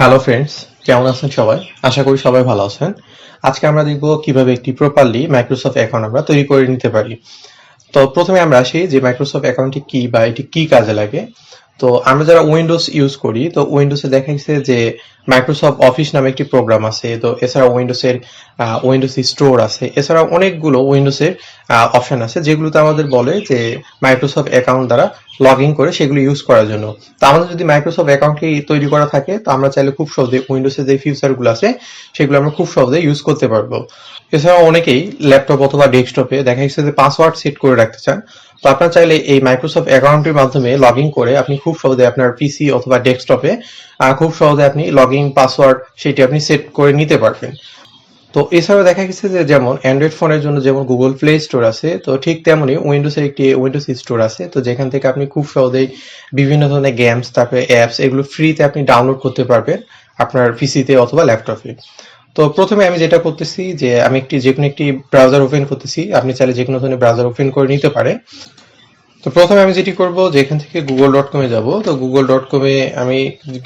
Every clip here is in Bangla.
হ্যালো ফ্রেন্ডস, কেমন আছেন সবাই? আশা করি সবাই ভালো আছেন। আজকে আমরা দেখব কিভাবে একটি প্রপারলি মাইক্রোসফট অ্যাকাউন্ট আমরা তৈরি করে নিতে পারি। তো প্রথমে আমরা আসি যে মাইক্রোসফট অ্যাকাউন্টটি কি বা এটি কি কাজে লাগে। তো আমরা যারা উইন্ডোজ ইউজ করি, তো উইন্ডোজে দেখা গেছে যে মাইক্রোসফট অফিস নামে একটি প্রোগ্রাম আছে। তো এছাড়া উইন্ডোজের উইন্ডোজ স্টোর আছে, এছাড়া অনেকগুলো উইন্ডোজের অপশন আছে যেগুলোতে আমাদের বলে যে মাইক্রোসফট অ্যাকাউন্ট দ্বারা লগ ইন করে সেগুলো ইউজ করার জন্য। তো আমাদের যদি মাইক্রোসফট অ্যাকাউন্টটি তৈরি করা থাকে, তো আমরা চাইলে খুব সহজে উইন্ডোজের যে ফিচারগুলো আছে সেগুলো আমরা খুব সহজে ইউজ করতে পারবো। এছাড়াও অনেকেই ল্যাপটপ অথবা ডেস্কটপে দেখা যাচ্ছে যে পাসওয়ার্ড সেট করে রাখতে চান। তো আপনারা চাইলে এই মাইক্রোসফট অ্যাকাউন্টের মাধ্যমে লগ ইন করে আপনি খুব সহজে আপনার পিসি অথবা ডেস্কটপে খুব সহজে আপনি লগ ইন পাসওয়ার্ড সেটি আপনি সেট করে নিতে পারবেন। তো এছাড়াও দেখা গেছে যে যেমন অ্যান্ড্রয়েড ফোনের জন্য যেমন গুগল প্লে স্টোর আছে, তো ঠিক তেমনই উইন্ডোজের একটি উইন্ডোজ স্টোর আছে। তো যেখান থেকে আপনি খুব সহজেই বিভিন্ন ধরনের গেমস, তারপরে অ্যাপস, এগুলো ফ্রিতে আপনি ডাউনলোড করতে পারবেন আপনার পিসিতে অথবা ল্যাপটপে। তো প্রথমে আমি যেটা করতেছি যে আমি যেকোনো একটি ব্রাউজার ওপেন করতেছি। আপনি চাইলে যেকোনো ধরনের ব্রাউজার ওপেন করে নিতে পারেন। তো প্রথমে আমি যেটি করব যে এখান থেকে google.com এ যাব। তো google.com এ আমি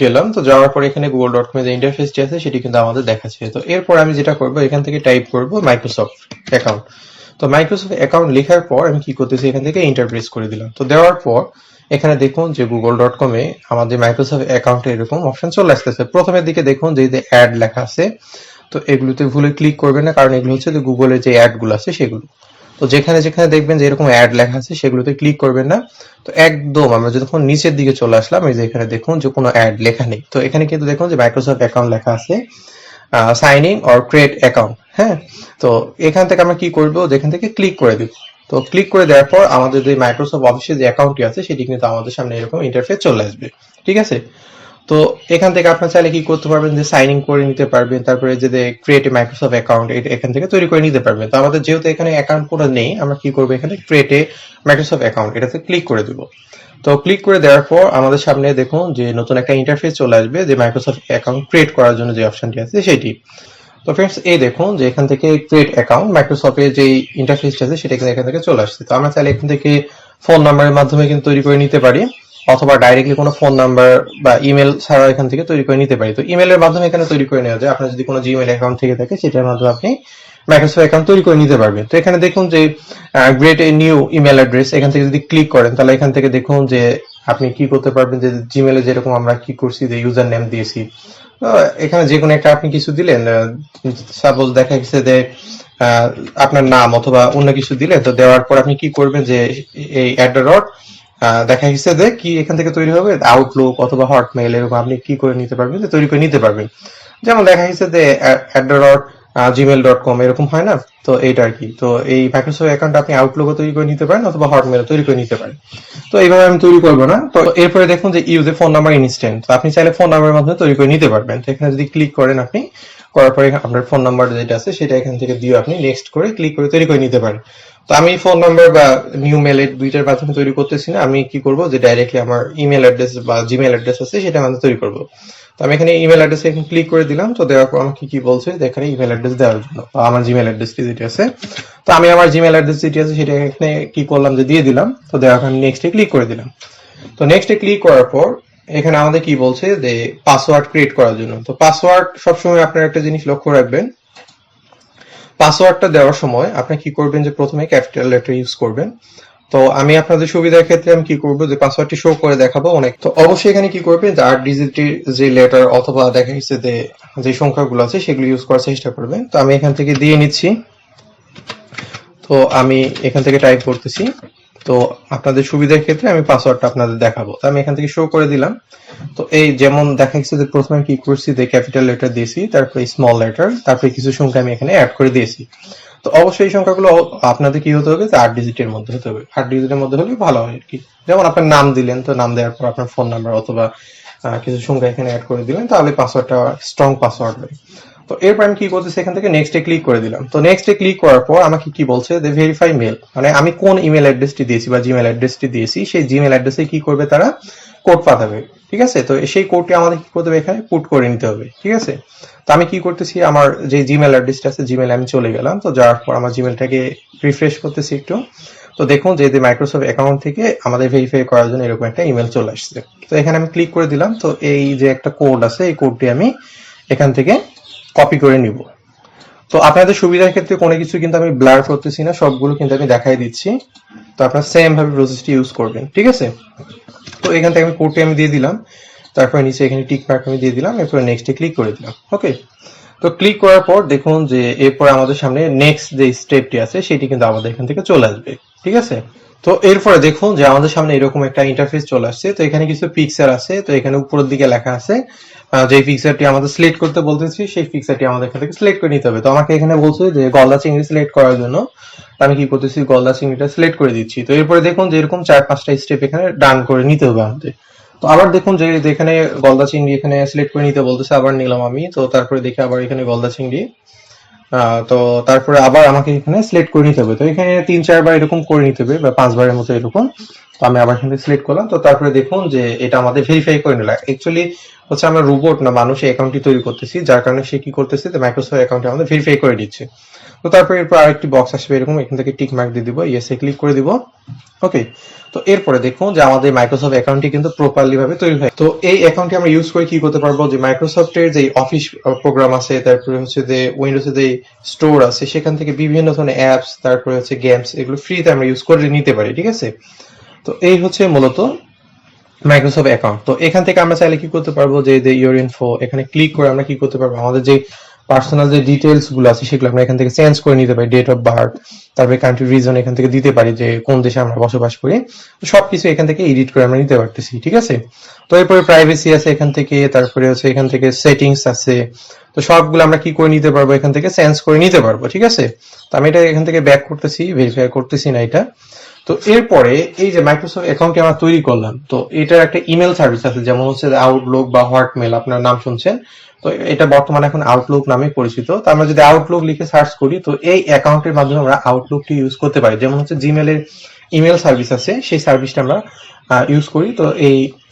গেলাম। তো যাওয়ার পরে এখানে google.com এর যে ইন্টারফেসটি আছে সেটি কিন্তু আমাদের দেখাচ্ছে। তো এরপর আমি যেটা করব এখান থেকে টাইপ করব মাইক্রোসফট অ্যাকাউন্ট। তো মাইক্রোসফট অ্যাকাউন্ট লেখার পর আমি কি করতেছি এখান থেকে এন্টার প্রেস করে দিলাম। তো দেওয়ার পর এখানে দেখুন যে google.com এ আমাদের মাইক্রোসফট অ্যাকাউন্টে এরকম অপশন চলে আসতেছে। প্রথমের দিকে দেখুন যে অ্যাড লেখা আছে। তো এগুলোতে ভুলে ক্লিক করবেন না, কারণ এগুলো হচ্ছে যে গুগলের যে অ্যাডগুলো আছে সেগুলো। তো যেখানে যেখানে দেখবেন যে এরকম অ্যাড লেখা আছে সেগুলোতে ক্লিক করবেন না। তো একদম আমরা যখন নিচের দিকে চলে আসলাম, এই যে এখানে দেখুন যে কোনো অ্যাড লেখা নেই। তো এখানে কিন্তু দেখুন যে মাইক্রোসফট অ্যাকাউন্ট লেখা আছে, sign in or create account. হ্যাঁ, তো এখান থেকে আমরা কি করব, যেখান থেকে ক্লিক করে দিব। তো ক্লিক করে দেওয়ার পর আমাদের যে মাইক্রোসফট অফিসের যে অ্যাকাউন্টটি আছে সেটি কিন্তু আমাদের সামনে এরকম ইন্টারফেস চলে আসবে। ঠিক আছে। তো এখান থেকে আপনার চাইলে কি করতে পারবেন যে সাইন ইন করে নিতে পারবেন, তারপরে যে ক্রিয়েট এ মাইক্রোসফট অ্যাকাউন্ট এখান থেকে তৈরি করে নিতে পারবেন। তো আমাদের যেহেতু এখানে অ্যাকাউন্ট করে নেই, আমরা কি করবো এখানে ক্রিয়েট এ মাইক্রোসফট অ্যাকাউন্ট এটাতে ক্লিক করে দিব। তো ক্লিক করে দেওয়ার পর আমাদের সামনে দেখুন যে নতুন একটা ইন্টারফেস চলে আসবে, যে মাইক্রোসফট অ্যাকাউন্ট ক্রিয়েট করার জন্য যে অপশনটি আছে সেটি। তো ফ্রেন্ডস, এই দেখুন যে এখান থেকে ক্রিয়েট অ্যাকাউন্ট মাইক্রোসফটের যে ইন্টারফেসটা আছে সেটা এখান থেকে চলে আসছে। তো আমরা চাইলে এখান থেকে ফোন নাম্বারের মাধ্যমে কিন্তু তৈরি করে নিতে পারি, অথবা ডাইরেক্টলি কোনো ফোন নাম্বার বা ইমেল ছাড়া এখান থেকে তৈরি করে নিতে পারি। তো ইমেলের মাধ্যমে এখানে তৈরি করে নেওয়া যায়। আপনার যদি কোনো জিমেল অ্যাকাউন্ট থেকে থাকে সেটার মাধ্যমে আপনি মাইক্রোসফট অ্যাকাউন্ট তৈরি করে নিতে পারবেন। তো এখানে দেখুন যে great a new email address, এখান থেকে যদি ক্লিক করেন তাহলে এখান থেকে দেখুন যে আপনি কি করতে পারবেন, যে জিমেলে যেরকম আমরা কি করছি যে ইউজার নেম দিয়েছি, এখানে যে কোনো একটা আপনি কিছু দিলেন। সাপোজ দেখা গেছে যে আপনার নাম অথবা অন্য কিছু দিলেন। তো দেওয়ার পর আপনি কি করবেন যে এই অ্যাট দ্য ডট দেখা গেছে যে কি এখান থেকে তৈরি হবে আউটলুক অথবা হটমেইল, এরকম আপনি কি করে নিতে পারবেন, যে তৈরি করে নিতে পারবেন। যেমন দেখা গেছে যে অ্যাট দ্য ডট gmail.com এরকম হয় না, তো এইটা আর কি। তো এই মাইক্রোসফট অ্যাকাউন্ট আপনি আউটলুকও তৈরি করে নিতে পারেন অথবা হটমেইলও তৈরি করে নিতে পারেন। তো এইভাবে আমি তৈরি করবো না। তো এরপরে দেখুন যে use a phone number instant, তো আপনি চাইলে ফোন নাম্বারের মাধ্যমে তৈরি করে নিতে পারবেন। তো এখানে যদি ক্লিক করেন, আপনি করার পরে আপনার ফোন নাম্বার যেটা আছে সেটা এখান থেকে দিয়ে আপনি নেক্সট করে ক্লিক করে তৈরি করে নিতে পারেন। তো আমি ফোন নাম্বার বা নিউ মেল দুইটার মাধ্যমে তৈরি করতেছি না, আমি কি করব যে ডাইরেক্টলি আমার ইমেল অ্যাড্রেস বা জিমেল অ্যাড্রেস আছে সেটা মাধ্যমে তৈরি করব। তো আমি এখানে ইমেল অ্যাড্রেসে এখন ক্লিক করে দিলাম। তো দেওয়ার পর আমাকে কি বলছে যে এখানে ইমেল অ্যাড্রেস দেওয়ার জন্য আমার জিমেল অ্যাড্রেসটি যেটা আছে। তো আমি আমার জিমেল অ্যাড্রেস যেটি আছে সেটা এখানে কি করলাম যে দিয়ে দিলাম। তো দেওয়ার পর আমি নেক্সটে ক্লিক করে দিলাম। তো নেক্সটে ক্লিক করার পর এখানে আমাদের কি বলছে যে পাসওয়ার্ড ক্রিয়েট করার জন্য। তো পাসওয়ার্ড সবসময় আপনার একটা জিনিস লক্ষ্য রাখবেন, পাসওয়ার্ডটা দেওয়ার সময় আপনি কি করবেন যে প্রথমে ক্যাপিটাল লেটার ইউজ করবেন। তো আমি আপনাদের সুবিধার ক্ষেত্রে আমি কি করবো যে পাসওয়ার্ডটি শো করে দেখাবো অনেক। তো অবশ্যই এখানে কি করবেন যে 8 ডিজিটের যে লেটার অথবা দেখা গেছে যে সংখ্যাগুলো আছে সেগুলো ইউজ করার চেষ্টা করবেন। তো আমি এখান থেকে দিয়ে নিচ্ছি। তো আমি এখান থেকে টাইপ করতেছি। তো আপনাদের সুবিধার ক্ষেত্রে আমি পাসওয়ার্ডটা আপনাদের দেখাবো। তো আমি এখান থেকে শো করে দিলাম। তো এই যেমন দেখা গেছে যে প্রথমে কি করছি যে ক্যাপিটাল লেটার দিয়েছি, তারপরে স্মল লেটার, তারপরে কিছু সংখ্যা আমি এখানে অ্যাড করে দিয়েছি। তো অবশ্যই এই সংখ্যাগুলো আপনাদের কি হতে হবে যে 8 ডিজিটের মধ্যে হতে হবে। 8 ডিজিটের মধ্যে হলে ভালো হয় আর কি। যেমন আপনার নাম দিলেন, তো নাম দেওয়ার পর আপনার ফোন নাম্বার অথবা কিছু সংখ্যা এখানে অ্যাড করে দিলেন, তাহলে পাসওয়ার্ডটা স্ট্রং পাসওয়ার্ড হয়। তো এরপর আমি কি করতেছি এখান থেকে নেক্সটে ক্লিক করে দিলাম। তো নেক্সটে ক্লিক করার পর আমাকে কি বলছে যে ভেরিফাই মেল, মানে আমি কোন ইমেল অ্যাড্রেসটি দিয়েছি বা জিমেল অ্যাড্রেসটি দিয়েছি সেই জিমেল অ্যাড্রেসে কি করবে তারা কোড পাঠাবে। ঠিক আছে। তো সেই কোডটি আমাদের কি করতে হবে এখানে পুট করে নিতে হবে। ঠিক আছে। তো আমি কি করতেছি আমার যে জিমেল অ্যাড্রেসটা আছে জিমেল আমি চলে গেলাম। তো যাওয়ার পর আমার জিমেলটাকে রিফ্রেশ করতেছি একটু। তো দেখুন যে মাইক্রোসফট অ্যাকাউন্ট থেকে আমাদের ভেরিফাই করার জন্য এরকম একটা ইমেল চলে আসছে। তো এখানে আমি ক্লিক করে দিলাম। তো এই যে একটা কোড আছে, এই কোডটি আমি এখান থেকে কপি করে নিব। তো আপনাদের সুবিধার ক্ষেত্রে কোনো কিছু কিন্তু আমি ব্লার করতেছি না, সবগুলো কিন্তু আমি দেখাই দিচ্ছি। তো আপনারা সেম ভাবে প্রসেসটি ইউজ করবেন, ঠিক আছে? তো এখান থেকে আমি কোডটি আমি দিয়ে দিলাম, তারপরে নিচে এখানে টিক মার্ক আমি দিয়ে দিলাম, এরপর নেক্সটে ক্লিক করে দিলাম। ওকে, তো ক্লিক করার পর দেখুন যে এরপর আমাদের সামনে নেক্সট যে স্টেপটি আছে সেটি কিন্তু আমাদের এখান থেকে চলে আসবে, ঠিক আছে? তো এরপরে দেখুন যে আমাদের সামনে এরকম একটা ইন্টারফেস চলে আসছে। তো এখানে কিছু পিকচার আছে, তো এখানে উপরের দিকে লেখা আছে যে পিকচারটি আমাদের সিলেক্ট করতে বলতেছি, সেই পিকচারটি আমাদের এখান থেকে সিলেক্ট করে নিতে হবে। তো আমাকে এখানে বলছে যে গলদা চিংড়ি সিলেক্ট করার জন্য, আমি কি করতেছি, গলদা চিংড়িটা সিলেক্ট করে দিচ্ছি। তো এরপরে দেখুন যে এরকম 4-5টা স্টেপ এখানে ডান করে নিতে হবে আমাদের। তো আবার দেখুন যে এখানে গলদা চিংড়ি এখানে সিলেক্ট করে নিতে বলতেছে, আবার নিলাম আমি। তো তারপরে দেখি আবার এখানে গলদা চিংড়ি, তো তারপরে আবার আমাকে এখানে সিলেক্ট করে নিতে হবে। তো এখানে 3-4 বার এরকম করে নিতে হবে, বা 5 বারের মতো এরকম। তো আমি আবার এখানে সিলেক্ট করলাম। তো তারপরে দেখুন যে এটা আমাদের ভেরিফাই করে নিল। অ্যাকচুয়ালি হচ্ছে আমরা রোবট না, মানুষ এই অ্যাকাউন্টটি তৈরি করতেছি, যার কারণে সে কি করতেছে, মাইক্রোসফট অ্যাকাউন্টে আমাদের ভেরিফাই করে দিচ্ছে। তো তারপরে এরপর আরেকটি বক্স আসবে এরকম, এখান থেকে টিক মার্ক দিয়ে দিব, ইয়েসে ক্লিক করে দিব। ওকে, তো এরপরে দেখুন যে আমাদের মাইক্রোসফট অ্যাকাউন্টটি কিন্তু প্রপারলি ভাবে তৈরি হয়। তো এই অ্যাকাউন্টটি আমরা ইউজ করে কি করতে পারবো, যে মাইক্রোসফটের যে অফিস প্রোগ্রাম আছে, তারপরে হচ্ছে যে উইন্ডোজের যে স্টোর আছে, সেখান থেকে বিভিন্ন ধরনের অ্যাপস, তারপরে হচ্ছে গেমস, এগুলো ফ্রিতে আমরা ইউজ করে নিতে পারি, ঠিক আছে? তো এই হচ্ছে মূলত মাইক্রোসফট অ্যাকাউন্ট। তো এখান থেকে আমরা চাইলে কি করতে পারবো, যে ইওর ইনফো এখানে ক্লিক করে আমরা কি করতে পারবো, আমাদের যে পার্সোনাল যে ডিটেলস গুলো আছে সেগুলো আমরা এখান থেকে চেঞ্জ করে নিতে পারি, ডেট অফ বার্থ, তারপরে কান্ট্রি রিজন এখান থেকে দিতে পারি, যে কোন দেশে আমরা বসবাস করি। তো সবকিছু এখান থেকে এডিট করে আমরা নিতে পারতেছি, ঠিক আছে? তো এরপরে প্রাইভেসি আছে এখান থেকে, তারপরে হচ্ছে এখান থেকে সেটিংস আছে। তো সবগুলো আমরা কি করে নিতে পারবো, এখান থেকে চেঞ্জ করে নিতে পারবো, ঠিক আছে? তো আমি এটা এখান থেকে ব্যাক করতেছি, ভেরিফাই করতেছি না এটা। তো এরপরে এই যে মাইক্রোসফট অ্যাকাউন্টটি আমরা তৈরি করলাম, তো এটার একটা ইমেল সার্ভিস আছে, যেমন হচ্ছে আউটলুক বা হটমেল, আপনার নাম শুনছেন। তো এটা বর্তমানে এখন আউটলুক নামে পরিচিত। তো আমরা যদি আউটলুক লিখে সার্চ করি, তো এই অ্যাকাউন্টের মাধ্যমে আমরা আউটলুকটি ইউজ করতে পারি। যেমন হচ্ছে জিমেলের ইমেল সার্ভিস আছে, সেই সার্ভিসটা আমরা ইউজ করি।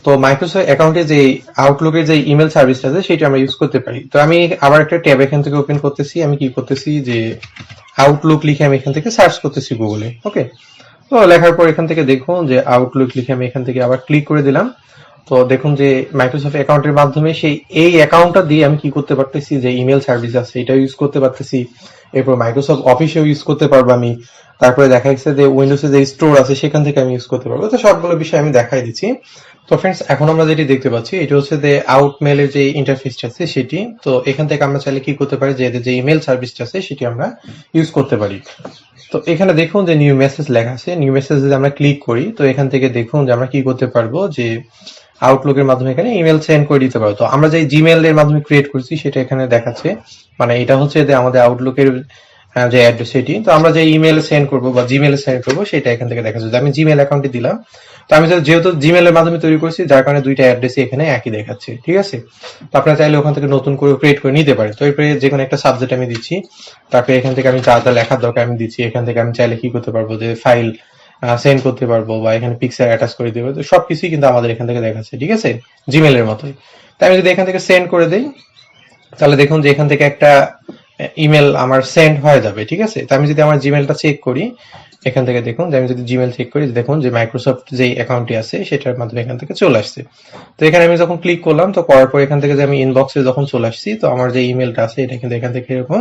তো মাইক্রোসফট অ্যাকাউন্টে যে আউটলুকের যে ইমেল সার্ভিসটা আছে সেটা আমরা ইউজ করতে পারি। তো আমি আবার একটা ট্যাব এখান থেকে ওপেন করতেছি, আমি কি করতেছি, যে আউটলুক লিখে আমি এখান থেকে সার্চ করতেছি গুগলে। ওকে, তো লেখার পর এখান থেকে দেখুন যে আউটলুক লিখে আমি এখান থেকে আবার ক্লিক করে দিলাম। তো দেখুন যে মাইক্রোসফট অ্যাকাউন্টের মাধ্যমে সেই এই অ্যাকাউন্টটা দিয়ে আমি কি করতে পারতেছি, যে ইমেল সার্ভিস আছে এটা ইউজ করতে পারতেছি। এরপর মাইক্রোসফট অফিসেও ইউজ করতে পারবো আমি। তারপরে দেখা যাচ্ছে যে উইন্ডোজে যে স্টোর আছে সেখান থেকে আমি ইউজ করতে পারবো। তো সবগুলো বিষয় আমি দেখাই দিচ্ছি। তো ফ্রেন্ডস, এখন আমরা যেটি দেখতে পাচ্ছি এটা হচ্ছে যে আউটমেলের যে ইন্টারফেসটা আছে সেটি। তো এখান থেকে আমরা চাইলে কি করতে পারি, যে এদের যে ইমেল সার্ভিসটা আছে সেটি আমরা ইউজ করতে পারি। তো এখানে দেখুন যে নিউ মেসেজ লেখা আছে, নিউ মেসেজ যদি আমরা ক্লিক করি, তো এখান থেকে দেখুন যে আমরা কি করতে পারবো, যে আউটলুকের মাধ্যমে এখানে ইমেল সেন্ড করে দিতে পারবো। তো আমরা যে জিমেল এর মাধ্যমে ক্রিয়েট করছি সেটা এখানে দেখাচ্ছে, মানে এটা হচ্ছে যে আমাদের আউটলুকের যে অ্যাড্রেস সেটি। তো আমরা যে ইমেল সেন্ড করবো বা জিমেল সেন্ড করবো সেটা এখান থেকে দেখা যাচ্ছে। আমি জিমেল অ্যাকাউন্টে দিলাম, তো আমি যেহেতু জিমেল এর মাধ্যমে তৈরি করছি, যার কারণে দুইটা অ্যাড্রেসই এখানে একই দেখাচ্ছে, ঠিক আছে? তো আপনারা চাইলে ওখান থেকে নতুন করে ক্রিয়েট করে নিতে পারেন। তো এরপরে যে কোনো একটা সাবজেক্ট আমি দিচ্ছি, তারপরে এখান থেকে আমি যা যা লেখার দরকার আমি দিচ্ছি। এখান থেকে আমি চাইলে কি করতে পারবো, যে ফাইল সেন্ড করতে পারবো, বা এখানে পিকচার অ্যাটাচ করে দিতে পারবো। তো সবকিছুই কিন্তু আমাদের এখান থেকে দেখাচ্ছে, ঠিক আছে, জিমেল এর মতোই। তাই আমি যদি এখান থেকে সেন্ড করে দেই, তাহলে দেখুন যে এখান থেকে একটা ইমেল আমার সেন্ড হয়ে যাবে, ঠিক আছে? তো আমি যদি আমার জিমেলটা চেক করি, এখান থেকে দেখুন যে আমি যদি জিমেল চেক করি, দেখুন যে মাইক্রোসফট যে অ্যাকাউন্টটি আছে সেটার মাধ্যমে এখান থেকে চলে আসছে। তো এখানে আমি যখন ক্লিক করলাম, তো করার পর এখান থেকে যে আমি ইনবক্সে যখন চলে আসছি, তো আমার যে ইমেলটা আছে এটা কিন্তু এখান থেকে এরকম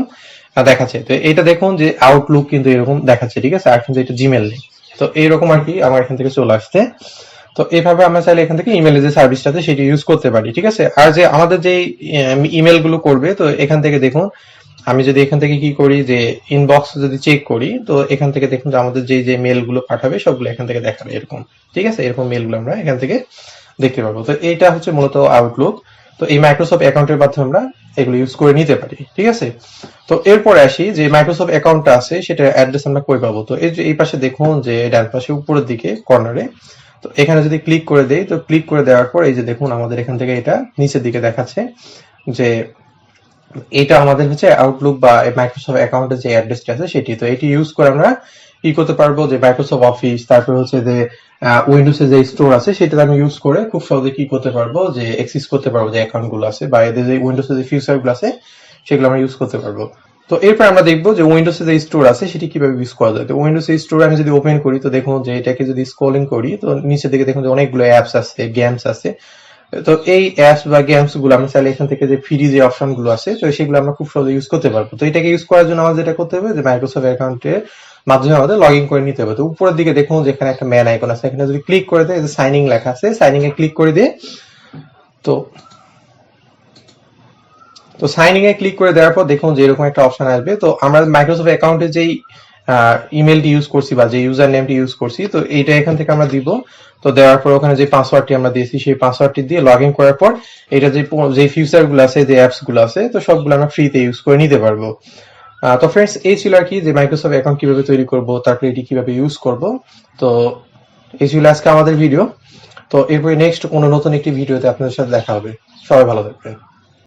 দেখাচ্ছে। তো এটা দেখুন যে আউটলুক কিন্তু এরকম দেখাচ্ছে, ঠিক আছে, আর কিন্তু এটা জিমেল নেই। তো এইরকম আর কি আমার এখান থেকে চলে আসছে। তো এইভাবে আমরা চাইলে এখান থেকে ইমেলের যে সার্ভিসটা আছে সেটা ইউজ করতে পারি, ঠিক আছে? আর যে আমাদের যে ইমেল গুলো করবে, তো এখান থেকে দেখুন আমি যদি এখান থেকে কি করি, যে ইনবক্স যদি চেক করি, তো এখান থেকে দেখুন যে আমাদের যে মেল গুলো পাঠাবে সবগুলো এখান থেকে দেখাবে এরকম, ঠিক আছে? এরকম মেল গুলো আমরা এখান থেকে দেখতে পাবো। তো এইটা হচ্ছে মূলত আউটলুক। তো এই মাইক্রোসফট অ্যাকাউন্টের মাধ্যমে আমরা এগুলো ইউজ করে নিতে পারি, ঠিক আছে? তো এরপরে আসি যে মাইক্রোসফট অ্যাকাউন্টটা আছে সেটা অ্যাড্রেস আমরা কই পাবো। তো এই যে এই পাশে দেখুন যে ডান পাশে উপরের দিকে কর্নারে, তো এখানে যদি ক্লিক করে দেই, তো ক্লিক করে দেওয়ার পর এই যে দেখুন আমাদের এখান থেকে এটা নিচের দিকে দেখাচ্ছে যে এটা আমাদের হচ্ছে আউটলুক বা মাইক্রোসফট অ্যাকাউন্টের যে অ্যাড্রেসটা আছে সেটি। তো এটি ইউজ করে আমরা কি করতে পারবো, যে মাইক্রোসফট অফিস, তারপর হচ্ছে যে উইন্ডোজের যে স্টোর আছে সেটা আমি ইউজ করে খুব সহজে কি করতে পারবো, যে অ্যাক্সেস করতে পারবো যে অ্যাকাউন্ট গুলো আছে, বা এদের যে উইন্ডোজের যে ফিচার গুলো আছে সেগুলো আমরা ইউজ করতে পারবো। তো এরপর আমরা দেখবো যে উইন্ডোজে যে স্টোর আছে সেটি কিভাবে ইউজ করা যায়। তো উইন্ডোজে স্টোর আমি যদি ওপেন করি তো দেখুন যে এটাকে যদি স্ক্রলিং করি তো নিচের দিকে দেখুন যে অনেকগুলো অ্যাপস আছে, গেমস আছে। তো এই অ্যাপস বা গেমস গুলো আমরা চাইলে এখান থেকে যে ফ্রি যে অপশন গুলো আছে তো সেগুলো আমরা খুব সহজে ইউজ করতে পারবো। তো এটাকে ইউজ করার জন্য আমাদের যেটা করতে হবে যে মাইক্রোসফট অ্যাকাউন্টের মাধ্যমে আমাদের লগ ইন করে নিতে হবে। তো উপরের দিকে দেখুন যেখানে একটা ম্যান আইকন আছে, এখানে যদি ক্লিক করে দেয়, সাইন ইন লেখা আছে, সাইন ইন এ ক্লিক করে দিয়ে তো তো সাইনিং এ ক্লিক করে দেওয়ার পর দেখুন যে এরকম একটা অপশন আসবে। তো আমরা মাইক্রোসফট অ্যাকাউন্টে যেই ইমেলটি ইউজ করছি বা যে ইউজার নেমটি ইউজ করছি তো এইটা এখান থেকে আমরা দিব। তো দেওয়ার পর ওখানে যে পাসওয়ার্ডটি আমরা দিয়েছি সেই পাসওয়ার্ডটি দিয়ে লগ ইন করার পর এটা যে ফিচার গুলো আছে, যে অ্যাপস গুলো আছে তো সবগুলো আমরা ফ্রিতে ইউজ করে নিতে পারবো। তো ফ্রেন্ডস এই ছিল আর কি যে মাইক্রোসফট অ্যাকাউন্ট কিভাবে তৈরি করব, তারপরে এটি কিভাবে ইউজ করব। তো এই ছিল আজকে আমাদের ভিডিও। তো এরপরে নেক্সট কোনো নতুন একটি ভিডিওতে আপনাদের সাথে দেখা হবে। সবাই ভালো থাকবেন।